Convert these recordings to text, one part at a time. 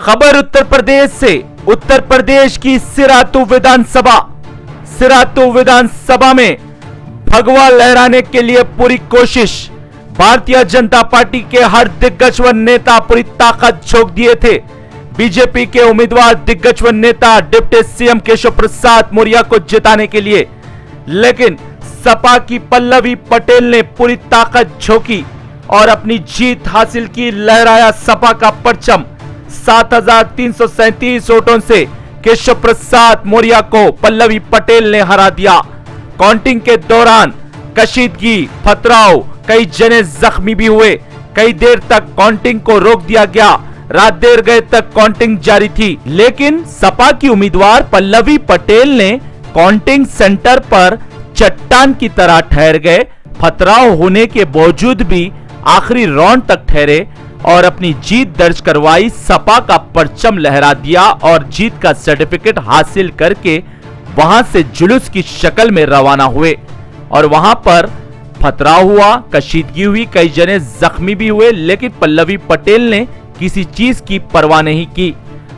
खबर उत्तर प्रदेश से। उत्तर प्रदेश की सिरातू विधानसभा में भगवा लहराने के लिए पूरी कोशिश। भारतीय जनता पार्टी के हर दिग्गज व नेता पूरी ताकत झोंक दिए थे बीजेपी के उम्मीदवार दिग्गज व नेता डिप्टी सीएम केशव प्रसाद मौर्य को जिताने के लिए, लेकिन सपा की पल्लवी पटेल ने पूरी ताकत झोंकी और अपनी जीत हासिल की। लहराया सपा का परचम। 7,337 वोटों से केशव प्रसाद मौर्य को पल्लवी पटेल ने हरा दिया। काउंटिंग के दौरान कशीदगी, पथराव, कई जने जख्मी भी हुए। कई देर तक काउंटिंग को रोक दिया गया। रात देर गए तक काउंटिंग जारी थी, लेकिन सपा की उम्मीदवार पल्लवी पटेल ने काउंटिंग सेंटर पर चट्टान की तरह ठहर गए। पथराव होने के बावजूद भी आखिरी राउंड तक ठहरे और अपनी जीत दर्ज करवाई। सपा का परचम लहरा दिया और जीत का सर्टिफिकेट हासिल करके वहां से जुलूस की शक्ल में रवाना हुए और वहां पर पथराव हुआ, कशीदगी हुई, कई जने जख्मी भी हुए, लेकिन पल्लवी पटेल ने किसी चीज की परवाह नहीं की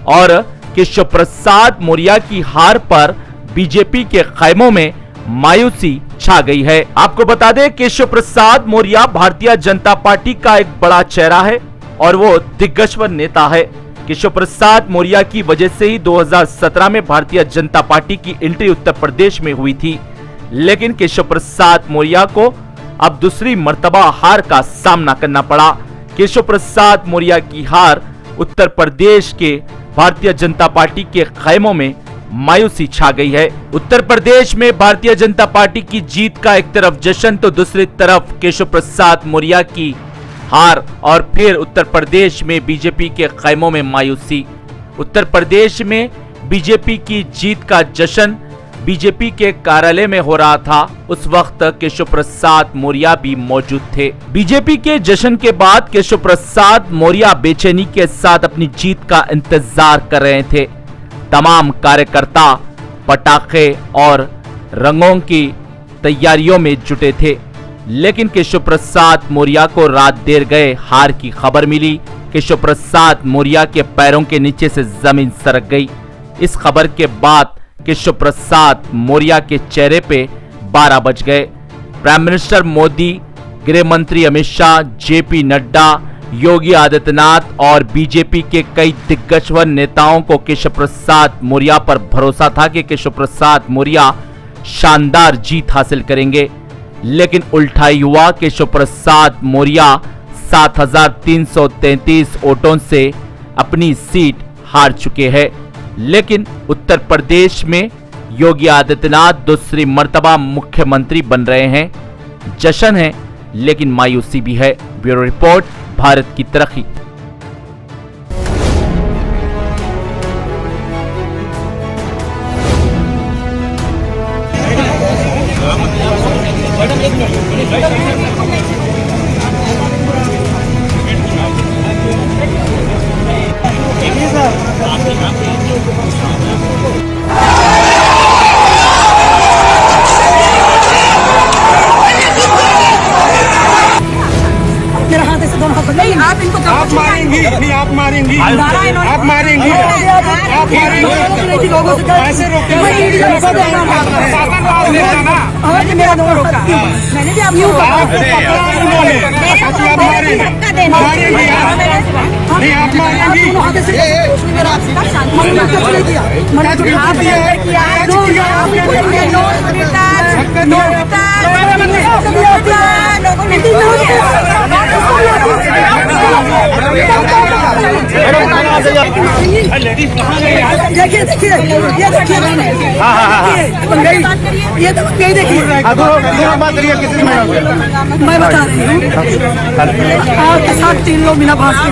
और केशव प्रसाद मौर्य की हार पर बीजेपी के खैमों में मायूसी छा गई है। आपको बता दें, केशव प्रसाद मौर्य भारतीय जनता पार्टी का एक बड़ा चेहरा है और वो दिग्गज व नेता है। केशव प्रसाद मौर्य की वजह से ही 2017 में भारतीय जनता पार्टी की एंट्री उत्तर प्रदेश में हुई थी, लेकिन केशव प्रसाद मौर्य को अब दूसरी मर्तबा हार का सामना करना पड़ा। केशव प्रसाद मौर्य की हार उत्तर प्रदेश के भारतीय जनता पार्टी के खैमों में मायूसी छा गई है। उत्तर प्रदेश में भारतीय जनता पार्टी की जीत का एक तरफ जश्न तो दूसरी तरफ केशव प्रसाद मौर्य की हार और फिर उत्तर प्रदेश में बीजेपी के खैमों में मायूसी। उत्तर प्रदेश में बीजेपी की जीत का जश्न बीजेपी के कार्यालय में हो रहा था। उस वक्त केशव प्रसाद मौर्य भी मौजूद थे। बीजेपी के जश्न के बाद केशव प्रसाद मौर्य बेचैनी के साथ अपनी जीत का इंतजार कर रहे थे। तमाम कार्यकर्ता पटाखे और रंगों की तैयारियों में जुटे थे, लेकिन केशव प्रसाद मौर्य को रात देर गए हार की खबर मिली। केशव प्रसाद मौर्य के पैरों के नीचे से जमीन सरक गई। इस खबर के बाद केशव प्रसाद मौर्य के चेहरे पे 12 बज गए। प्राइम मिनिस्टर मोदी, गृह मंत्री अमित शाह, जेपी नड्डा, योगी आदित्यनाथ और बीजेपी के कई दिग्गज व नेताओं को केशव प्रसाद मौर्य पर भरोसा था कि केशव प्रसाद मौर्य शानदार जीत हासिल करेंगे, लेकिन उल्टा ही हुआ। केशव प्रसाद मौर्य 7,333 वोटों से अपनी सीट हार चुके हैं, लेकिन उत्तर प्रदेश में योगी आदित्यनाथ दूसरी मर्तबा मुख्यमंत्री बन रहे हैं। जश्न है, लेकिन मायूसी भी है। ब्यूरो रिपोर्ट, भारत की तरक्की। नहीं, आप इनको आप मारेंगी, नहीं आप मारेंगी, आप मारेंगी, आप मारेंगी, ऐसे रोकेंगे। मैंने भी आपको देखिए देखिए ये देखिए ये तो देखिए मैं बता रही हूँ आपके साथ 3 लोग बिना भाषण